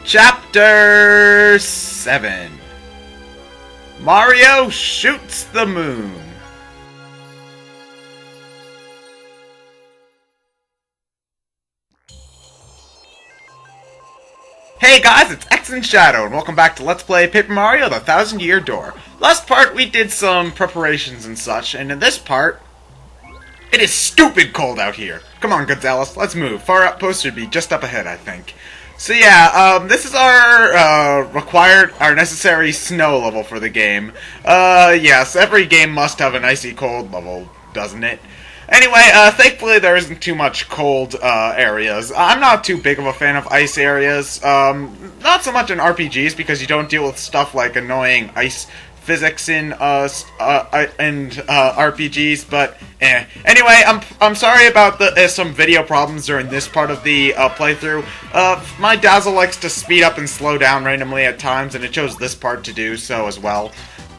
Chapter 7 Mario Shoots the Moon. Hey guys, it's ExandShadow, and welcome back to Let's Play Paper Mario The Thousand Year Door. Last part we did some preparations and such, and in this part, it is stupid cold out here. Come on, Gonzales, let's move. Far Outpost should be just up ahead, I think. So yeah, this is our necessary snow level for the game. Yes, every game must have an icy cold level, doesn't it? Anyway, thankfully there isn't too much cold areas. I'm not too big of a fan of ice areas. Not so much in RPGs because you don't deal with stuff like annoying ice physics in RPGs, but anyway, I'm sorry about some video problems during this part of the playthrough. My Dazzle likes to speed up and slow down randomly at times, and it chose this part to do so as well.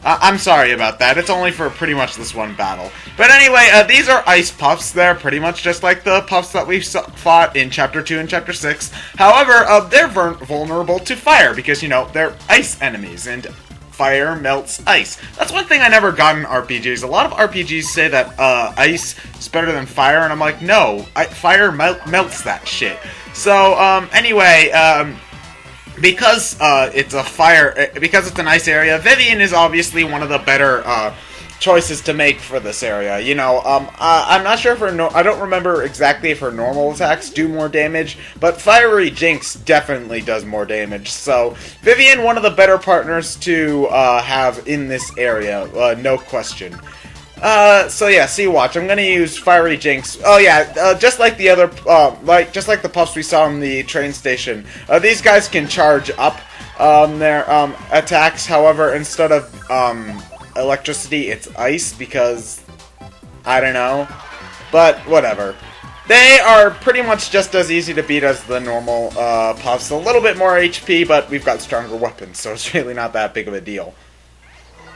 I'm sorry about that. It's only for pretty much this one battle. But anyway, these are ice puffs. They're pretty much just like the puffs that we fought in Chapter 2 and Chapter 6. However, they're vulnerable to fire because, you know, they're ice enemies, and fire melts ice. That's one thing I never got in RPGs. A lot of RPGs say that ice is better than fire, and I'm like, no, fire melts that shit. So, anyway, because it's an ice area, Vivian is obviously one of the better choices to make for this area. You know, I'm not sure if I don't remember exactly if her normal attacks do more damage, but Fiery Jinx definitely does more damage. So Vivian, one of the better partners to have in this area, no question. So yeah, see, watch. I'm gonna use Fiery Jinx. Oh yeah, just like the other, just like the puffs we saw in the train station. These guys can charge up their attacks. However, instead of electricity, it's ice because I don't know, but whatever. They are pretty much just as easy to beat as the normal puffs. A little bit more HP, but we've got stronger weapons, so it's really not that big of a deal.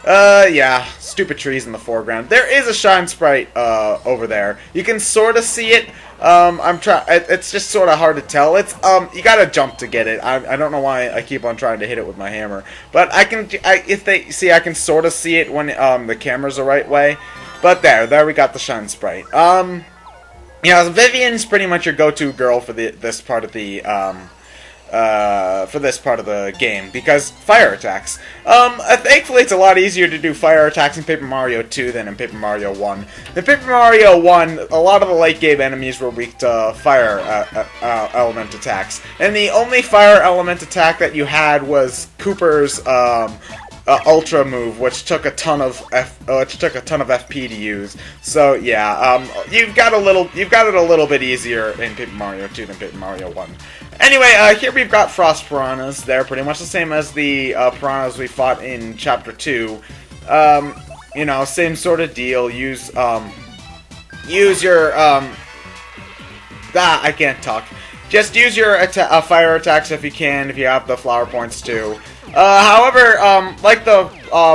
Yeah, stupid trees in the foreground. There is a shine sprite, over there. You can sort of see it. It's just sort of hard to tell. It's, you gotta jump to get it. I don't know why I keep on trying to hit it with my hammer. But I can sort of see it when, the camera's the right way. But there we got the shine sprite. Yeah, Vivian's pretty much your go-to girl for this part of the game, because fire attacks. Thankfully, it's a lot easier to do fire attacks in Paper Mario 2 than in Paper Mario 1. In Paper Mario 1, a lot of the late-game enemies were weak to fire element attacks, and the only fire element attack that you had was Kooper's Ultra move, which took a ton of FP to use. So yeah, you've got it a little bit easier in Paper Mario 2 than Paper Mario 1. Anyway, here we've got Frost Piranhas. They're pretty much the same as the Piranhas we fought in Chapter 2. You know, same sort of deal. Use your I can't talk. Just use your fire attacks if you can, if you have the flower points too. However, like the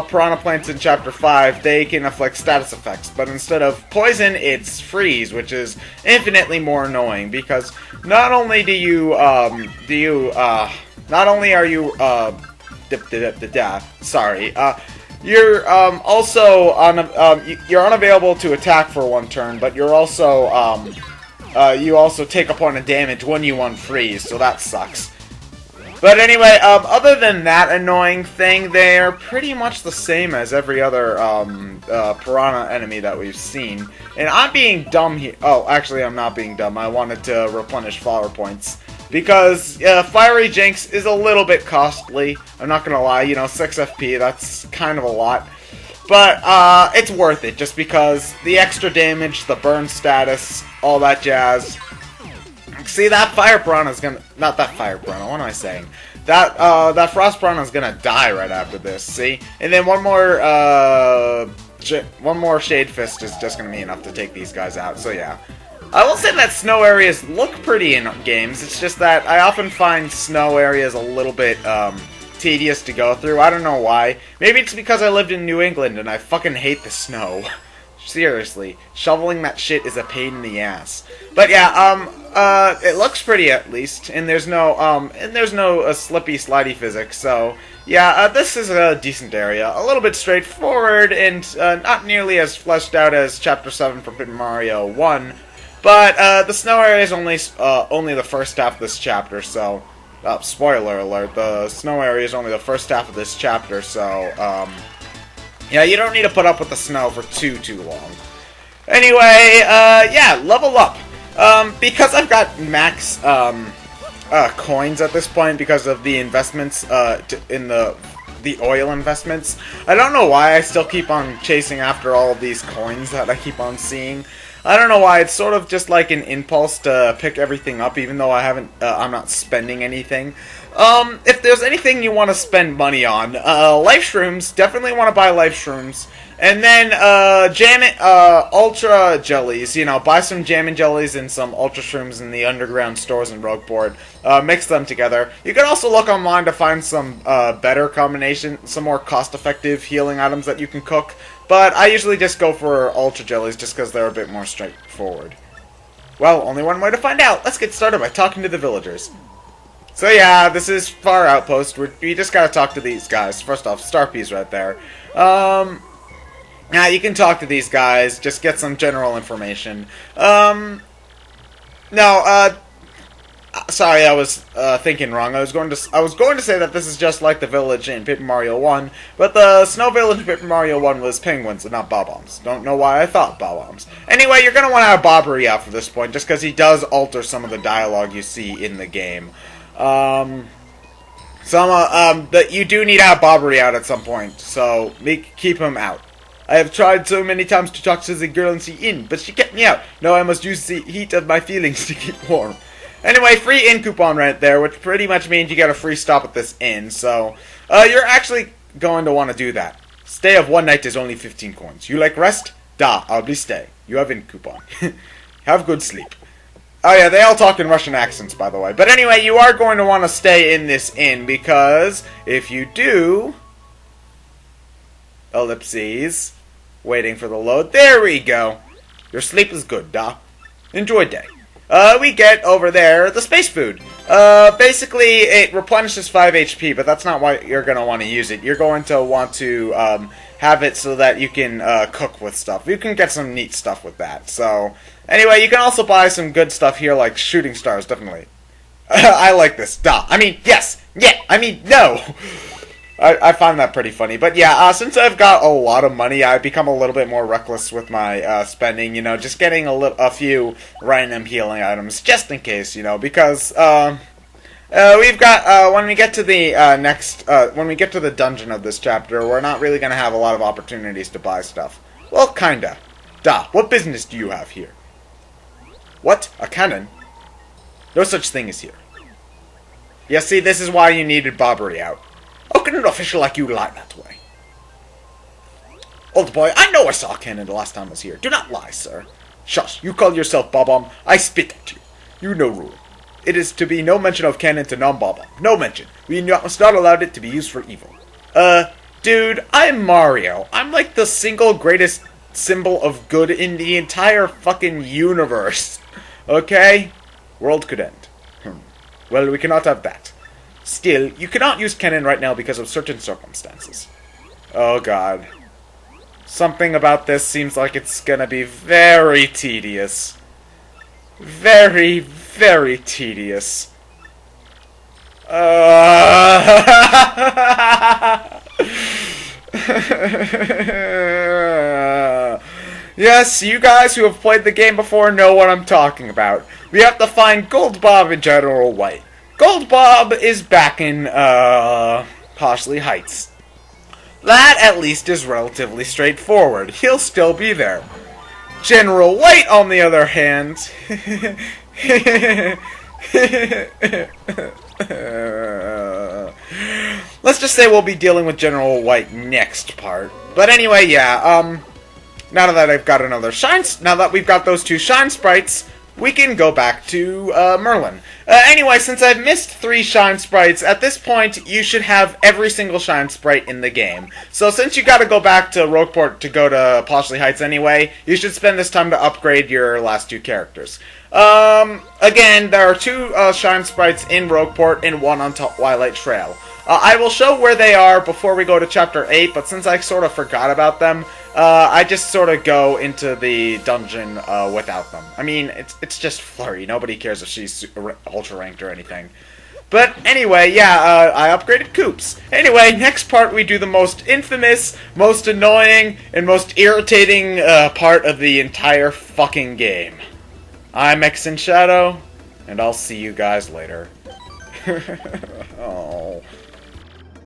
Piranha Plants in Chapter 5, they can inflict status effects, but instead of poison, it's freeze, which is infinitely more annoying, because not only are you, you're also you're unavailable to attack for one turn, but you're also, you also take a point of damage when you unfreeze, so that sucks. But anyway, other than that annoying thing, they're pretty much the same as every other piranha enemy that we've seen. And I'm being dumb here. Oh, actually, I'm not being dumb. I wanted to replenish flower points. Because Fiery Jinx is a little bit costly. I'm not gonna lie, you know, 6 FP, that's kind of a lot. But it's worth it, just because the extra damage, the burn status, all that jazz. See, that fire piranha's gonna... Not that fire piranha, what am I saying? That frost piranha's gonna die right after this, see? And then one more Shade Fist is just gonna be enough to take these guys out, so yeah. I will say that snow areas look pretty in games, it's just that I often find snow areas a little bit, tedious to go through. I don't know why. Maybe it's because I lived in New England and I fucking hate the snow. Seriously, shoveling that shit is a pain in the ass. But yeah, it looks pretty at least, and there's no slippy, slidey physics. So yeah, this is a decent area, a little bit straightforward, and not nearly as fleshed out as Chapter 7 from Paper Mario 1. But the snow area is only the first half of this chapter. So, spoiler alert: the snow area is only the first half of this chapter. So, yeah, you don't need to put up with the snow for too long. Anyway, yeah, level up. Because I've got max coins at this point because of the investments in the oil investments. I don't know why I still keep on chasing after all of these coins that I keep on seeing. I don't know why. It's sort of just like an impulse to pick everything up, even though I'm not spending anything. If there's anything you want to spend money on, life shrooms, definitely want to buy life shrooms. And then, ultra jellies, buy some jam and jellies and some ultra shrooms in the underground stores in Rogueport. Mix them together. You can also look online to find some, better combination, some more cost-effective healing items that you can cook. But I usually just go for ultra jellies just because they're a bit more straightforward. Well, only one way to find out. Let's get started by talking to the villagers. So yeah, this is Far Outpost. We just gotta talk to these guys. First off, Starpies right there. Now you can talk to these guys, just get some general information. Sorry, I was thinking wrong. I was going to say that this is just like the village in Paper Mario 1, but the snow village in Paper Mario 1 was penguins and not bob-ombs. Don't know why I thought bob-ombs. Anyway, you're gonna want to have Bobbery after this point, just because he does alter some of the dialogue you see in the game. That you do need to have Bobbery out at some point, so keep him out. I have tried so many times to talk to the girl in the inn, but she kept me out. Now I must use the heat of my feelings to keep warm. Anyway, free inn coupon right there, which pretty much means you get a free stop at this inn, so you're actually going to want to do that. Stay of one night is only 15 coins. You like rest? Da, I'll be stay. You have inn coupon. Have good sleep. Oh yeah, they all talk in Russian accents, by the way. But anyway, you are going to want to stay in this inn, because if you do... Ellipses. Waiting for the load. There we go. Your sleep is good, da. Enjoy day. We get over there the space food. Basically, it replenishes 5 HP, but that's not why you're going to want to use it. You're going to want to have it so that you can cook with stuff. You can get some neat stuff with that. So, anyway, you can also buy some good stuff here, like shooting stars, definitely. I like this. Da. I mean, yes. Yeah. I mean, no. I find that pretty funny. But yeah, since I've got a lot of money, I've become a little bit more reckless with my spending, just getting a few random healing items, just in case, because we've got, when we get to the when we get to the dungeon of this chapter, we're not really going to have a lot of opportunities to buy stuff. Well, kinda. Da, what business do you have here? What? A cannon? No such thing as here. Yeah, see, this is why you needed Bobbery out. How can an official like you lie that way? Old boy, I know I saw a cannon the last time I was here. Do not lie, sir. Shush, you call yourself Bob-omb, I spit at you. You know rule. It is to be no mention of cannon to non-Bob-omb. No mention. We must not allow it to be used for evil. Dude, I'm Mario. I'm like the single greatest symbol of good in the entire fucking universe. Okay? World could end. Well, we cannot have that. Still, you cannot use cannon right now because of certain circumstances. Oh god. Something about this seems like it's gonna be very tedious. Very, very tedious. Yes, you guys who have played the game before know what I'm talking about. We have to find Gold Bob and General White. Gold Bob is back in, Poshley Heights. That, at least, is relatively straightforward. He'll still be there. General White, on the other hand... Let's just say we'll be dealing with General White next part. But anyway, yeah, now that I've got another now that we've got those two shine sprites, we can go back to Merlin. Anyway, since I've missed 3 shine sprites, at this point you should have every single shine sprite in the game. So since you gotta go back to Rogueport to go to Poshley Heights anyway, you should spend this time to upgrade your last 2 characters. Again, there are 2 shine sprites in Rogueport and 1 on Twilight Trail. I will show where they are before we go to Chapter 8, but since I sort of forgot about them, I just sort of go into the dungeon without them. I mean, it's just Flurry. Nobody cares if she's ultra ranked or anything. But anyway, yeah, I upgraded Coops. Anyway, next part we do the most infamous, most annoying, and most irritating part of the entire fucking game. I'm ExandShadow, and I'll see you guys later. Oh.